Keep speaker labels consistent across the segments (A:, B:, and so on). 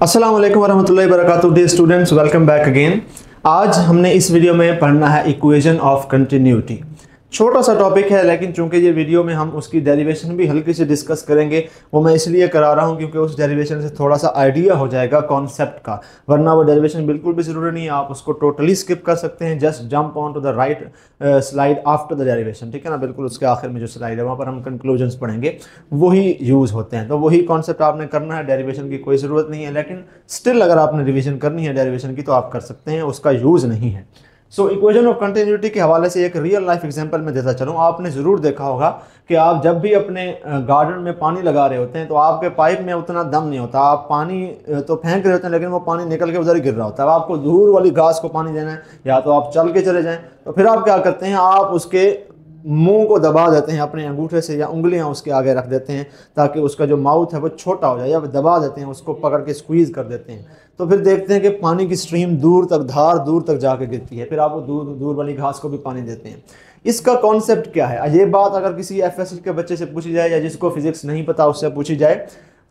A: अस्सलाम वालेकुम वरहमतुल्लाहि वबरकातुहू। Dear students, welcome back again. आज हमने इस वीडियो में पढ़ना है इक्वेशन ऑफ कंटिन्यूटी। छोटा सा टॉपिक है, लेकिन चूंकि ये वीडियो में हम उसकी डेरिवेशन भी हल्की से डिस्कस करेंगे, वो मैं इसलिए करा रहा हूँ क्योंकि उस डेरिवेशन से थोड़ा सा आइडिया हो जाएगा कॉन्सेप्ट का। वरना वो डेरिवेशन बिल्कुल भी ज़रूरी नहीं है, आप उसको टोटली स्किप कर सकते हैं। Just jump on to the right slide after the derivation, ठीक है ना। बिल्कुल उसके आखिर में जो स्लाइड है वहाँ पर हम कंक्लूजन्स पढ़ेंगे, वही यूज़ होते हैं। तो वही कॉन्सेप्ट आपने करना है, डेरिवेशन की कोई ज़रूरत नहीं है, लेकिन स्टिल अगर आपने रिविजन करनी है डेरिवेशन की तो आप कर सकते हैं, उसका यूज़ नहीं है। सो इक्वेशन ऑफ कंटिन्यूटी के हवाले से एक रियल लाइफ एग्जांपल में देता चलूँ। आपने ज़रूर देखा होगा कि आप जब भी अपने गार्डन में पानी लगा रहे होते हैं तो आपके पाइप में उतना दम नहीं होता। आप पानी तो फेंक रहे होते हैं, लेकिन वो पानी निकल के उधर ही गिर रहा होता है। अब आपको दूर वाली घास को पानी देना है, या तो आप चल के चले जाएं, तो फिर आप क्या करते हैं, आप उसके मुंह को दबा देते हैं अपने अंगूठे से, या उंगलियां उसके आगे रख देते हैं ताकि उसका जो माउथ है वो छोटा हो जाए, या दबा देते हैं, उसको पकड़ के स्क्वीज़ कर देते हैं। तो फिर देखते हैं कि पानी की स्ट्रीम दूर तक, धार दूर तक जाके गिरती है। फिर आप वो दूर दूर वाली घास को भी पानी देते हैं। इसका कॉन्सेप्ट क्या है? ये बात अगर किसी एफएसएल के बच्चे से पूछी जाए, या जिसको फिजिक्स नहीं पता उससे पूछी जाए,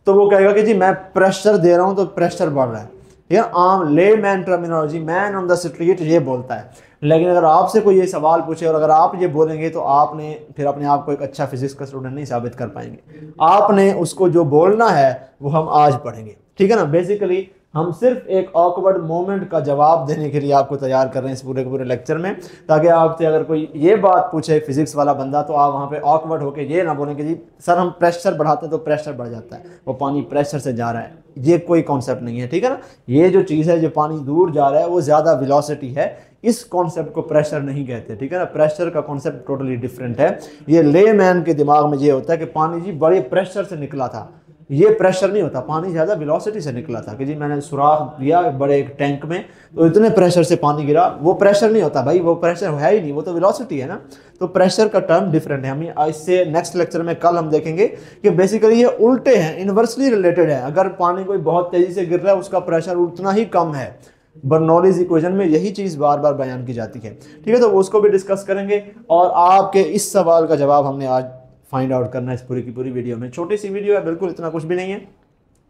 A: तो वो कहेगा कि जी मैं प्रेशर दे रहा हूँ तो प्रेशर बढ़ रहा है। यार आम ले man terminology, man on the street ये बोलता है। लेकिन अगर आपसे कोई ये सवाल पूछे और अगर आप ये बोलेंगे तो आपने फिर अपने आप को एक अच्छा फिजिक्स का स्टूडेंट नहीं साबित कर पाएंगे। आपने उसको जो बोलना है वो हम आज पढ़ेंगे, ठीक है ना। बेसिकली हम सिर्फ एक ऑकवर्ड मोमेंट का जवाब देने के लिए आपको तैयार कर रहे हैं इस पूरे के पूरे लेक्चर में, ताकि आपसे अगर कोई ये बात पूछे फिजिक्स वाला बंदा तो आप वहाँ पे ऑकवर्ड होकर ये ना बोलें कि जी सर हम प्रेशर बढ़ाते हैं तो प्रेशर बढ़ जाता है, वो पानी प्रेशर से जा रहा है। ये कोई कॉन्सेप्ट नहीं है, ठीक है ना। ये जो चीज़ है, जो पानी दूर जा रहा है वो ज़्यादा वेलोसिटी है, इस कॉन्सेप्ट को प्रेशर नहीं कहते, ठीक है ना। प्रेशर का कॉन्सेप्ट टोटली डिफरेंट है। ये ले मैन के दिमाग में ये होता है कि पानी जी बड़े प्रेशर से निकला था। ये प्रेशर नहीं होता, पानी ज़्यादा वेलोसिटी से निकला था कि जी मैंने सुराख दिया बड़े एक टैंक में तो इतने प्रेशर से पानी गिरा। वो प्रेशर नहीं होता भाई, वो प्रेशर है ही नहीं, वो तो वेलोसिटी है ना। तो प्रेशर का टर्म डिफरेंट है। हम इससे नेक्स्ट लेक्चर में कल हम देखेंगे कि बेसिकली ये उल्टे हैं, इन्वर्सली रिलेटेड है। अगर पानी कोई बहुत तेज़ी से गिर रहा है उसका प्रेशर उतना ही कम है। बर्नौलीज इक्वेशन में यही चीज़ बार बार बयान की जाती है, ठीक है। तो उसको भी डिस्कस करेंगे और आपके इस सवाल का जवाब हमने आज फाइंड आउट करना है इस पूरी की पूरी वीडियो में। छोटी सी वीडियो है, बिल्कुल इतना कुछ भी नहीं है,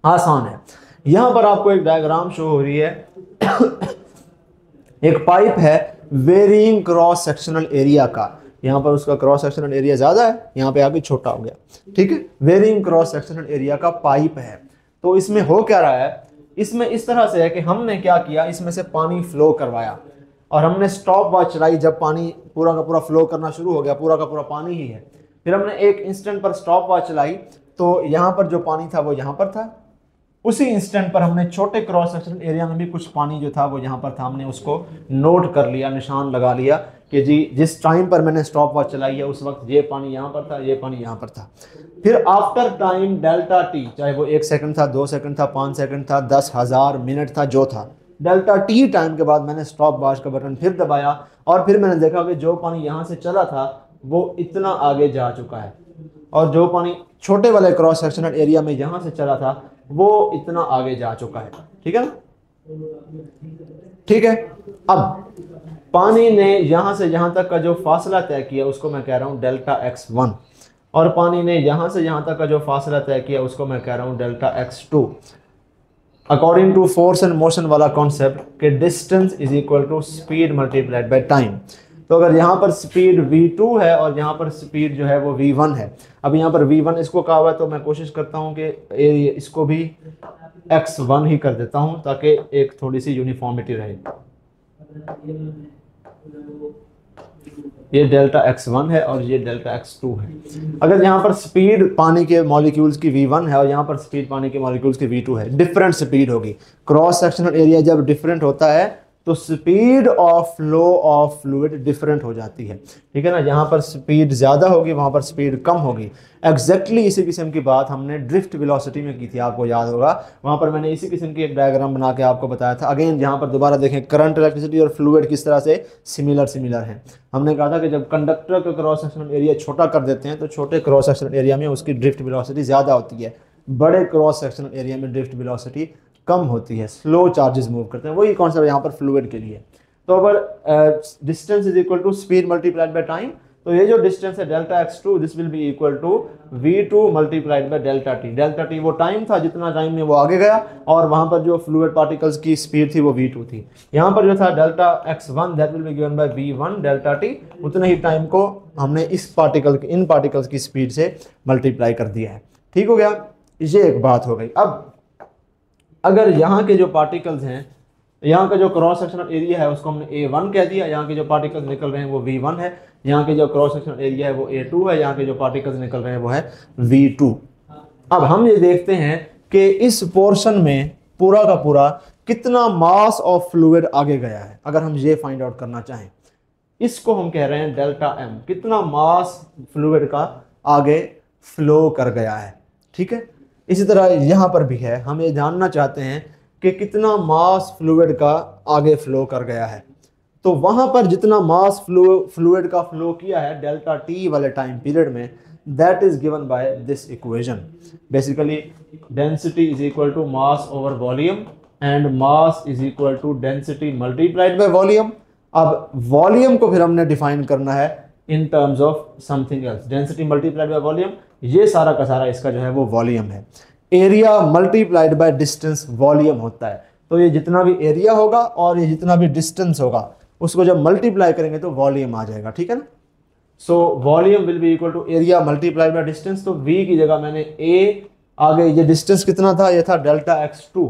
A: आसान है। यहाँ पर आपको एक डायग्राम शो हो रही है। एक पाइप है वेरिंग क्रॉस सेक्शनल एरिया का। यहाँ पर उसका क्रॉस सेक्शनल एरिया ज़्यादा है, यहाँ पे आके छोटा हो गया, ठीक है। वेरिंग क्रॉस सेक्शनल एरिया का पाइप है। तो इसमें हो क्या रहा है, इसमें इस तरह से है कि हमने क्या किया, इसमें से पानी फ्लो करवाया और हमने स्टॉप वॉच चलाई। जब पानी पूरा का पूरा फ्लो करना शुरू हो गया, पूरा का पूरा पानी ही है, फिर हमने एक इंस्टेंट पर स्टॉप वॉच चलाई तो यहाँ पर जो पानी था वो यहाँ पर था। उसी इंस्टेंट पर हमने छोटे क्रॉस सेक्शनल एरिया में भी कुछ पानी जो था वो यहाँ पर था। हमने उसको नोट कर लिया, निशान लगा लिया कि जी जिस टाइम पर मैंने स्टॉप वॉच चलाई है उस वक्त ये पानी यहाँ पर था, ये पानी यहाँ पर था। फिर आफ्टर टाइम डेल्टा टी, चाहे वो 1 सेकंड था, 2 सेकंड था, 5 सेकंड था, 10,000 मिनट था, जो था, डेल्टा टी टाइम के बाद मैंने स्टॉप वॉच का बटन फिर दबाया और फिर मैंने देखा कि जो पानी यहाँ से चला था वो इतना आगे जा चुका है, और जो पानी छोटे वाले क्रॉस सेक्शनल एरिया में यहाँ से चला था वो इतना आगे जा चुका है, ठीक है ना। ठीक है, अब पानी ने यहाँ से यहाँ तक का जो फासला तय किया उसको मैं कह रहा हूँ डेल्टा x1, और पानी ने यहाँ से यहाँ तक का जो फासला तय किया उसको मैं कह रहा हूँ delta x2। According to force and motion वाला कॉन्सेप्ट कि distance is equal to speed multiplied by time. तो अगर यहाँ पर स्पीड v2 है और यहाँ पर स्पीड जो है वो v1 है, अब यहाँ पर v1 इसको कहा हुआ है तो मैं कोशिश करता हूँ कि इसको भी x1 ही कर देता हूँ ताकि एक थोड़ी सी यूनिफॉर्मिटी रहे। ये डेल्टा x1 है और ये डेल्टा x2 है। अगर यहाँ पर स्पीड पानी के मॉलिक्यूल्स की v1 है और यहाँ पर स्पीड पानी के मॉलिक्यूल्स की v2 है, डिफरेंट स्पीड होगी। क्रॉस सेक्शनल एरिया जब डिफरेंट होता है तो speed of flow of fluid different हो जाती है, ठीक है ना। यहाँ पर स्पीड ज़्यादा होगी, वहाँ पर स्पीड कम होगी। एग्जैक्टली इसी किस्म की बात हमने ड्रिफ्ट वेलोसिटी में की थी, आपको याद होगा। वहाँ पर मैंने इसी किस्म की एक डायग्राम बना के आपको बताया था। अगेन यहाँ पर दोबारा देखें, करंट, इलेक्ट्रिसिटी और फ्लूइड किस तरह से सिमिलर हैं। हमने कहा था कि जब कंडक्टर का क्रॉस सेक्शनल एरिया छोटा कर देते हैं तो छोटे क्रॉस सेक्शनल एरिया में उसकी ड्रिफ्ट वेलोसिटी ज़्यादा होती है, बड़े क्रॉस सेक्शनल एरिया में ड्रिफ्ट वेलोसिटी कम होती है, स्लो चार्जेस मूव करते हैं। वही कॉन्सेप्ट यहाँ पर फ्लूइड के लिए। तो अगर distance is equal to speed multiplied by time, तो ये जो डिस्टेंस है delta x2, this will be equal to v2 multiplied by delta T. Delta T वो टाइम था, जितना टाइम में वो आगे गया, और वहां पर जो फ्लूइड पार्टिकल्स की स्पीड थी वो v2 थी। यहाँ पर जो था delta x1 that will be given by v1 delta T, उतने ही टाइम को हमने इन पार्टिकल्स की स्पीड से मल्टीप्लाई कर दिया है। ठीक हो गया, ये एक बात हो गई। अब अगर यहाँ के जो पार्टिकल्स हैं, यहाँ का जो क्रॉस सेक्शनल एरिया है उसको हमने A1 कह दिया, यहाँ के जो पार्टिकल्स निकल रहे हैं वो V1 है, यहाँ के जो क्रॉस सेक्शनल एरिया है वो A2 है, यहाँ के जो पार्टिकल्स निकल रहे हैं वो है V2। अब हम ये देखते हैं कि इस पोर्शन में पूरा का पूरा कितना मास ऑफ फ्लूइड आगे गया है। अगर हम ये फाइंड आउट करना चाहें, इसको हम कह रहे हैं डेल्टा M, कितना मास फ्लूइड का आगे फ्लो कर गया है। ठीक है, इसी तरह यहाँ पर भी है, हम ये जानना चाहते हैं कि कितना मास फ्लूइड का आगे फ्लो कर गया है। तो वहाँ पर जितना मास फ्लूइड का फ्लो किया है डेल्टा टी वाले टाइम पीरियड में, that is given by this equation. Basically density is equal to mass over volume and mass is equal to density multiplied by volume. अब वॉल्यूम को फिर हमने डिफाइन करना है in terms of something else, density multiplied by volume, ये सारा का सारा इसका जो है वो वॉल्यूम है। Area multiplied by distance volume होता है। तो ये जितना भी एरिया होगा और ये जितना भी डिस्टेंस होगा उसको जब मल्टीप्लाई करेंगे तो वॉल्यूम आ जाएगा। ठीक है ना, so volume will be equal to area multiplied by distance. तो v की जगह मैंने a आगे, ये डिस्टेंस कितना था, ये था डेल्टा x2,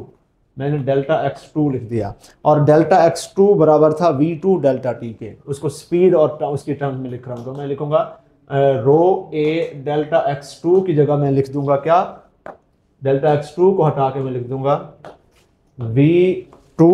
A: मैंने डेल्टा x2 लिख दिया, और डेल्टा x2 बराबर था v2 डेल्टा t के। उसको स्पीड और उसकी टर्म्स में लिख रहा हूँ, तो मैं लिखूंगा रो a डेल्टा x2 की जगह मैं लिख दूंगा क्या, डेल्टा x2 को हटा के मैं लिख दूंगा v2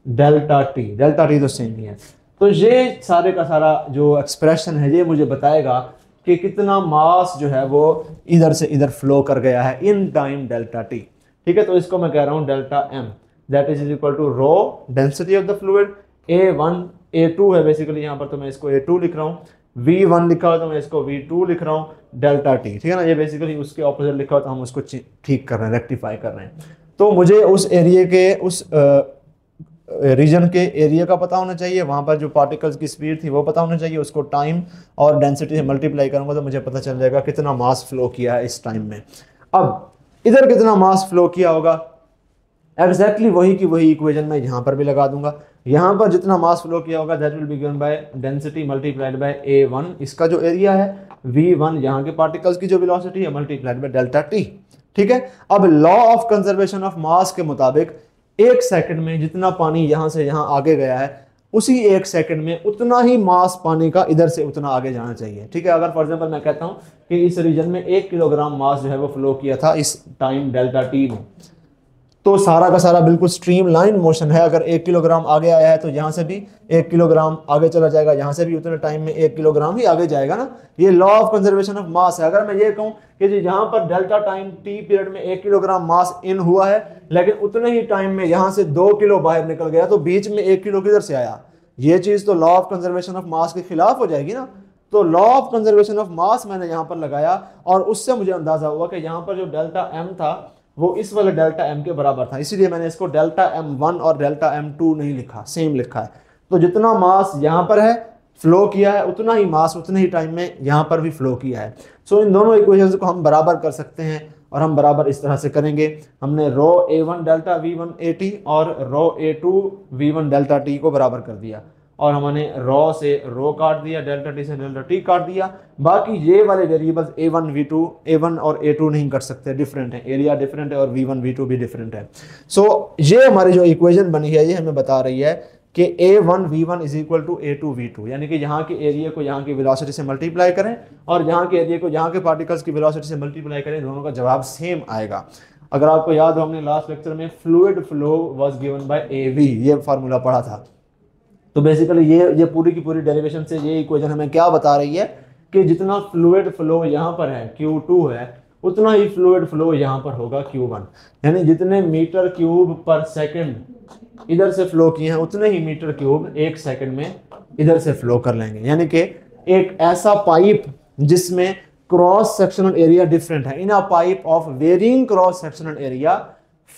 A: delta T. Delta T तो सेम ही है। तो ये सारे का सारा जो एक्सप्रेशन है ये मुझे बताएगा कि कितना मास जो है वो इधर से इधर फ्लो कर गया है इन टाइम डेल्टा टी। ठीक है, तो इसको मैं कह रहा हूँ delta m, that is equal to rho density of the fluid, a1 a2 है बेसिकली, यहाँ पर तो मैं इसको a2 लिख रहा हूँ, v1 लिखा हुआ तो मैं इसको v2 लिख रहा हूँ डेल्टा टी। ठीक है ना, ये बेसिकली उसके ऑपोजिट लिखा हुआ तो हम उसको ठीक कर रहे हैं, रेक्टिफाई कर रहे हैं। तो मुझे उस एरिया के, उस रीजन के एरिया का पता होना चाहिए, वहाँ पर जो पार्टिकल्स की स्पीड थी वो पता होना चाहिए, उसको टाइम और डेंसिटी से मल्टीप्लाई करूँगा तो मुझे पता चल जाएगा कितना मास फ्लो किया है इस टाइम में। अब इधर कितना मास फ्लो किया होगा, एग्जैक्टली वही की वही इक्वेशन मैं यहाँ पर भी लगा दूंगा। यहाँ पर जितना मास फ्लो किया होगा that will be given by density multiplied bye a1, इसका जो एरिया है, v1 यहाँ के पार्टिकल्स की जो वेलोसिटी है, मल्टीप्लाइड बाय डेल्टा टी। ठीक है, अब लॉ ऑफ कंजर्वेशन ऑफ मास के मुताबिक 1 सेकंड में जितना पानी यहाँ से यहाँ आगे गया है, उसी 1 सेकंड में उतना ही मास पानी का इधर से उतना आगे जाना चाहिए। ठीक है, अगर फॉर एग्जांपल मैं कहता हूँ कि इस रीजन में 1 किलोग्राम मास जो है वो फ्लो किया था इस टाइम डेल्टा टी में, तो सारा का सारा बिल्कुल स्ट्रीम लाइन मोशन है। अगर 1 किलोग्राम आगे आया है तो यहाँ से भी 1 किलोग्राम आगे चला जाएगा, यहाँ से भी उतने टाइम में 1 किलोग्राम ही आगे जाएगा ना। ये लॉ ऑफ कंजर्वेशन ऑफ मास है। अगर मैं ये कहूँ कि जी यहाँ पर डेल्टा टाइम टी पीरियड में 1 किलोग्राम मास इन हुआ है, लेकिन उतने ही टाइम में यहाँ से 2 किलो बाहर निकल गया, तो बीच में 1 किलो किधर से आया, ये चीज़ तो लॉ ऑफ कंजर्वेशन ऑफ मास के खिलाफ हो जाएगी ना। तो लॉ ऑफ कंजर्वेशन ऑफ मास मैंने यहाँ पर लगाया और उससे मुझे अंदाजा हुआ कि यहाँ पर जो डेल्टा एम था वो इस वाले डेल्टा एम के बराबर था, इसीलिए मैंने इसको डेल्टा m1 और डेल्टा m2 नहीं लिखा, सेम लिखा है। तो जितना मास यहाँ पर है फ्लो किया है, उतना ही मास उतने ही टाइम में यहाँ पर भी फ्लो किया है। सो इन दोनों इक्वेशंस को हम बराबर कर सकते हैं, और हम बराबर इस तरह से करेंगे। हमने रो a1 डेल्टा v1 at और रो a2 v1 डेल्टा t को बराबर कर दिया, और हमने रो से रो काट दिया, डेल्टा टी से डेल्टा टी काट दिया। बाकी ये वाले वेरिएबल्स a1 v2, a1 और a2 नहीं कर सकते, डिफरेंट है, एरिया डिफरेंट है और v1 v2 भी डिफरेंट है। सो ये हमारी जो इक्वेशन बनी है ये हमें बता रही है कि a1 v1 is equal to a2 v2, यानी कि यहाँ के एरिया को यहाँ की वेलोसिटी से मल्टीप्लाई करें और यहाँ के एरिया को यहाँ के पार्टिकल्स की वेलोसिटी से मल्टीप्लाई करें, दोनों का जवाब सेम आएगा। अगर आपको याद हो, हमने लास्ट लेक्चर में fluid flow was given by AV ये फार्मूला पढ़ा था। तो बेसिकली ये पूरी की पूरी डेरिवेशन से ये इक्वेशन हमें क्या बता रही है कि जितना फ्लूइड फ्लो यहाँ पर है Q2 है, उतना ही फ्लूइड फ्लो यहाँ पर होगा Q1, यानी जितने मीटर क्यूब पर सेकंड इधर से फ्लो किए हैं उतने ही मीटर क्यूब 1 सेकंड में इधर से फ्लो कर लेंगे। यानी कि एक ऐसा पाइप जिसमें क्रॉस सेक्शनल एरिया डिफरेंट है, in a pipe of varying cross sectional area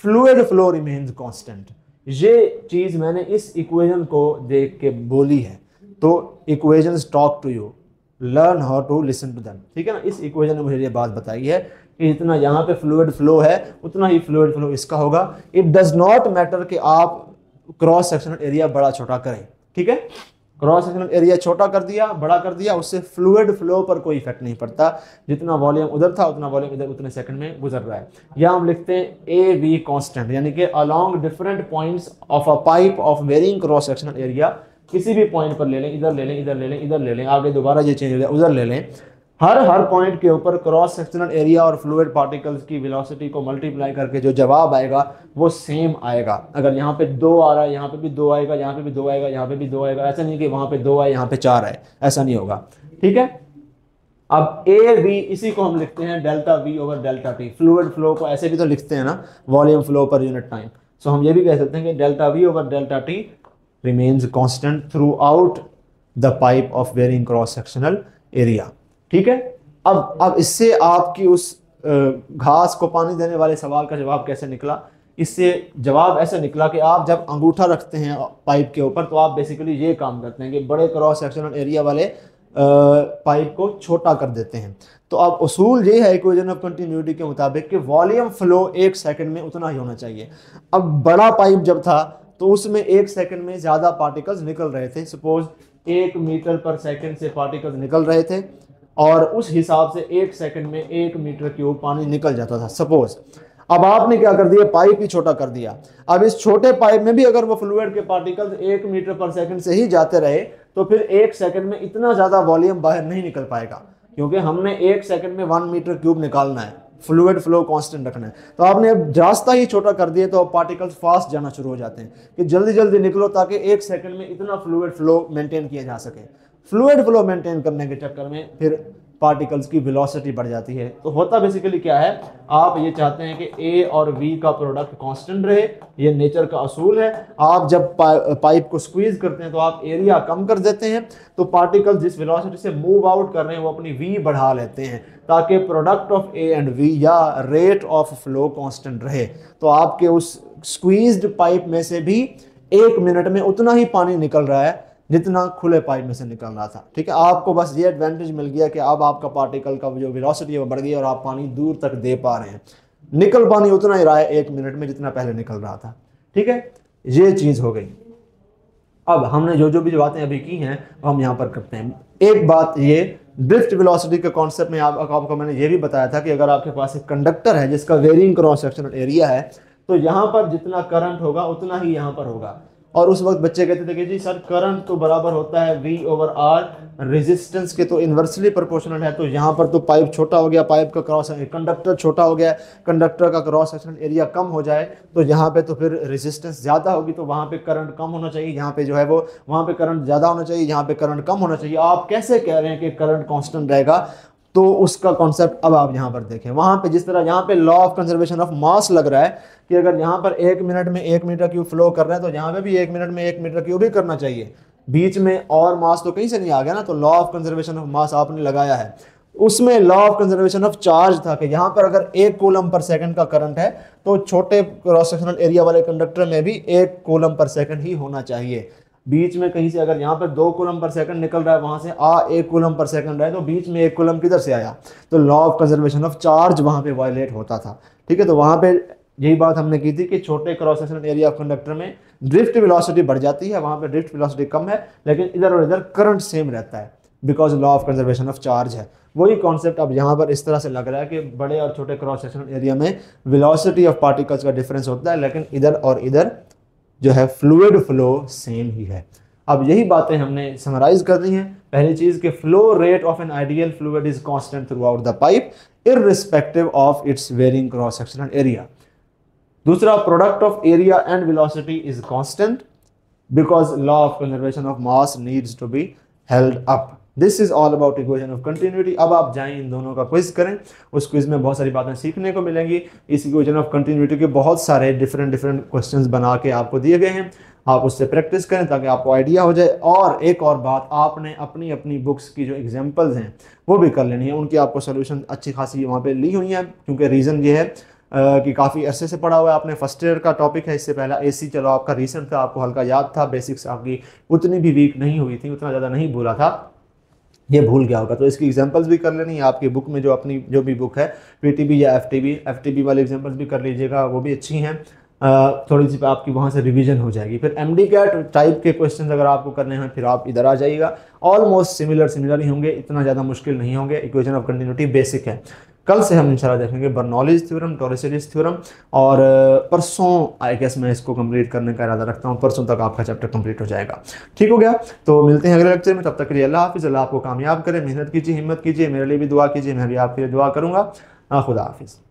A: fluid flow remains constant. ये चीज मैंने इस इक्वेशन को देख के बोली है। तो equations talk to you, learn how to listen to them. ठीक है ना, इस इक्वेशन ने मुझे ये बात बताई है कि जितना यहाँ पे फ्लूइड फ्लो है उतना ही फ्लूइड फ्लो इसका होगा। इट डज नॉट मैटर कि आप क्रॉस सेक्शनल एरिया बड़ा छोटा करें। ठीक है, क्रॉस सेक्शनल एरिया छोटा कर दिया बड़ा कर दिया, उससे फ्लूइड फ्लो पर कोई इफेक्ट नहीं पड़ता। जितना वॉल्यूम उधर था उतना वॉल्यूम इधर उतने सेकंड में गुजर रहा है। या हम लिखते हैं ए वी कांस्टेंट, यानी कि along different points of a pipe of varying cross sectional area, किसी भी पॉइंट पर ले लें, इधर ले लें, इधर ले लें, इधर ले लें, आगे दोबारा ये चेंज हो जाए उधर ले लें, हर पॉइंट के ऊपर क्रॉस सेक्शनल एरिया और फ्लूइड पार्टिकल्स की वेलोसिटी को मल्टीप्लाई करके जो जवाब आएगा वो सेम आएगा। अगर यहाँ पे 2 आ रहा है यहाँ पे भी 2 आएगा, यहाँ पे भी 2 आएगा, यहाँ पे भी 2 आएगा, ऐसा नहीं कि वहां पे 2 आए यहाँ पे 4 आए, ऐसा नहीं होगा। ठीक है, अब ए वी इसी को हम लिखते हैं delta V over delta T. Fluid flow को ऐसे भी तो लिखते हैं ना, वॉल्यूम फ्लो पर यूनिट टाइम। सो हम ये भी कह सकते हैं कि delta V over delta T remains constant throughout the pipe of varying cross sectional area. ठीक है, अब इससे आपकी उस घास को पानी देने वाले सवाल का जवाब कैसे निकला? इससे जवाब ऐसा निकला कि आप जब अंगूठा रखते हैं पाइप के ऊपर तो आप बेसिकली ये काम करते हैं कि बड़े क्रॉस सेक्शनल एरिया वाले पाइप को छोटा कर देते हैं। तो अब उसूल ये है इक्वेशन ऑफ कंटिन्यूटी के मुताबिक कि वॉल्यूम फ्लो 1 सेकंड में उतना ही होना चाहिए। अब बड़ा पाइप जब था तो उसमें 1 सेकंड में ज़्यादा पार्टिकल्स निकल रहे थे। सपोज 1 मीटर पर सेकंड से पार्टिकल्स निकल रहे थे और उस हिसाब से 1 सेकंड में 1 मीटर क्यूब पानी निकल जाता था सपोज। अब आपने क्या कर दिया, पाइप ही छोटा कर दिया। अब इस छोटे पाइप में भी अगर वो फ्लूइड के पार्टिकल्स 1 मीटर पर सेकंड से ही जाते रहे तो फिर 1 सेकंड में इतना ज़्यादा वॉल्यूम बाहर नहीं निकल पाएगा, क्योंकि हमने 1 सेकंड में 1 मीटर क्यूब निकालना है, फ्लूइड फ्लो कांस्टेंट रखना है। तो आपने अब रास्ता ही छोटा कर दिया तो पार्टिकल्स फास्ट जाना शुरू हो जाते हैं कि जल्दी जल्दी निकलो ताकि 1 सेकंड में इतना फ्लूइड फ्लो मेंटेन किया जा सके। फ्लूइड फ्लो मेंटेन करने के चक्कर में फिर पार्टिकल्स की वेलोसिटी बढ़ जाती है। तो होता बेसिकली क्या है, आप ये चाहते हैं कि ए और वी का प्रोडक्ट कांस्टेंट रहे, ये नेचर का असूल है। आप जब पाइप को स्क्वीज करते हैं तो आप एरिया कम कर देते हैं, तो पार्टिकल्स जिस वेलोसिटी से मूव आउट कर रहे हैं वो अपनी वी बढ़ा लेते हैं ताकि product of A and V या रेट ऑफ फ्लो कांस्टेंट रहे। तो आपके उस स्क्वीज्ड पाइप में से भी 1 मिनट में उतना ही पानी निकल रहा है जितना खुले पाइप में से निकल रहा था। ठीक है, आपको बस ये एडवांटेज मिल गया कि अब आपका पार्टिकल का जो वेलोसिटी है वो बढ़ गई और आप पानी दूर तक दे पा रहे हैं। निकल पानी उतना ही रहा है 1 मिनट में जितना पहले निकल रहा था। ठीक है, ये चीज़ हो गई। अब हमने जो भी बातें अभी की हैं वो हम यहाँ पर करते हैं। एक बात ये ड्रिफ्ट वेलोसिटी के कॉन्सेप्ट में आपको मैंने ये भी बताया था कि अगर आपके पास एक कंडक्टर है जिसका वेरिंग क्रॉस सेक्शनल एरिया है तो यहाँ पर जितना करंट होगा उतना ही यहाँ पर होगा। और उस वक्त बच्चे कहते थे कि जी सर करंट तो बराबर होता है V ओवर R, रेजिस्टेंस के तो इन्वर्सली प्रोपोर्शनल है। तो यहाँ पर तो पाइप छोटा हो गया, पाइप का क्रॉस कंडक्टर छोटा हो गया, कंडक्टर का क्रॉस सेक्शनल एरिया कम हो जाए तो यहाँ पे तो फिर रेजिस्टेंस ज़्यादा होगी, तो वहाँ पे करंट कम होना चाहिए, यहाँ पे जो है वो वहाँ पे करंट ज़्यादा होना चाहिए, यहाँ पे करंट कम होना चाहिए। आप कैसे कह रहे हैं कि करंट कॉन्स्टेंट रहेगा? तो उसका कॉन्सेप्ट अब आप यहाँ पर देखें। वहाँ पे जिस तरह यहाँ पे लॉ ऑफ कंजर्वेशन ऑफ मास लग रहा है कि अगर यहाँ पर 1 मिनट में 1 मीटर क्यूब फ्लो कर रहे हैं तो यहाँ पे भी 1 मिनट में 1 मीटर क्यूब ही करना चाहिए। बीच में और मास तो कहीं से नहीं आ गया ना, तो लॉ ऑफ कंजर्वेशन ऑफ मास आपने लगाया है। उसमें law of conservation of charge था कि यहाँ पर अगर 1 कूलम पर सेकंड का करंट है तो छोटे क्रॉस सेक्शनल एरिया वाले कंडक्टर में भी 1 कूलम पर सेकंड ही होना चाहिए। बीच में कहीं से अगर यहाँ पर 2 कूलम पर सेकंड निकल रहा है वहां से 1 कूलम पर सेकंड रहे तो बीच में 1 कूलम किधर से आया? तो law of conservation of charge वहां पे वायलेट होता था। ठीक है, तो वहां पे यही बात हमने की थी कि छोटे cross sectional area of conductor में ड्रिफ्ट वेलोसिटी बढ़ जाती है, वहां पे ड्रिफ्ट वेलोसिटी कम है, लेकिन इधर और इधर करंट सेम रहता है because law of conservation of charge है। वही कॉन्सेप्ट अब यहाँ पर इस तरह से लग रहा है कि बड़े और छोटे क्रॉस सेक्शनल एरिया में वेलोसिटी ऑफ पार्टिकल्स का डिफरेंस होता है, लेकिन इधर और इधर जो है फ्लूइड फ्लो सेम ही है। अब यही बातें हमने समराइज कर दी हैं। पहली चीज कि flow rate of an ideal fluid is constant throughout the pipe irrespective of its varying cross sectional area. दूसरा, product of area and velocity is constant because law of conservation of mass needs to be held up. This is all about equation of continuity. अब आप जाएं इन दोनों का quiz करें, उस quiz में बहुत सारी बातें सीखने को मिलेंगी। इस इक्वेशन ऑफ कंटिन्यूटी के बहुत सारे डिफरेंट क्वेश्चंस बना के आपको दिए गए हैं, आप उससे प्रैक्टिस करें ताकि आपको आइडिया हो जाए। और एक और बात, आपने अपनी अपनी बुक्स की जो एग्जांपल्स हैं वो भी कर लेनी है, उनकी आपको सोल्यूशन अच्छी खासी वहाँ पे ली हुई हैं, क्योंकि रीज़न ये है कि काफ़ी अरसे से पढ़ा हुआ है आपने। फर्स्ट ईयर का टॉपिक है, इससे पहला AC चलो आपका रिसेंट था, आपको हल्का याद था, बेसिक्स आपकी उतनी भी वीक नहीं हुई थी, उतना ज़्यादा नहीं भूला था। ये भूल गया होगा। तो इसकी एग्जांपल्स भी कर लेनी है आपकी बुक में, जो अपनी जो भी बुक है पीटीबी या एफटीबी वाले एग्जांपल्स भी कर लीजिएगा, वो भी अच्छी हैं। थोड़ी सी आपकी वहाँ से रिवीजन हो जाएगी। फिर एमडी कैट टाइप के क्वेश्चन अगर आपको करने हैं फिर आप इधर आ जाइएगा। ऑलमोस्ट सिमिलर ही होंगे, इतना ज़्यादा मुश्किल नहीं होंगे। इक्वेशन ऑफ कंटिन्यूटी बेसिक है। कल से हम इंशाल्लाह देखेंगे बर्नौलीज थ्योरम, टॉरसिटीज थ्योरम, और परसों आई गेस मैं इसको कंप्लीट करने का इरादा रखता हूँ। परसों तक आपका चैप्टर कंप्लीट हो जाएगा। ठीक हो गया? तो मिलते हैं अगले लेक्चर में, तब तक के लिए अल्लाह हाफिज़। अल्लाह आपको कामयाब करे, मेहनत कीजिए, हिम्मत कीजिए, मेरे लिए भी दुआ कीजिए, मैं भी आपके लिए दुआ करूँगा। खुदा हाफिज़।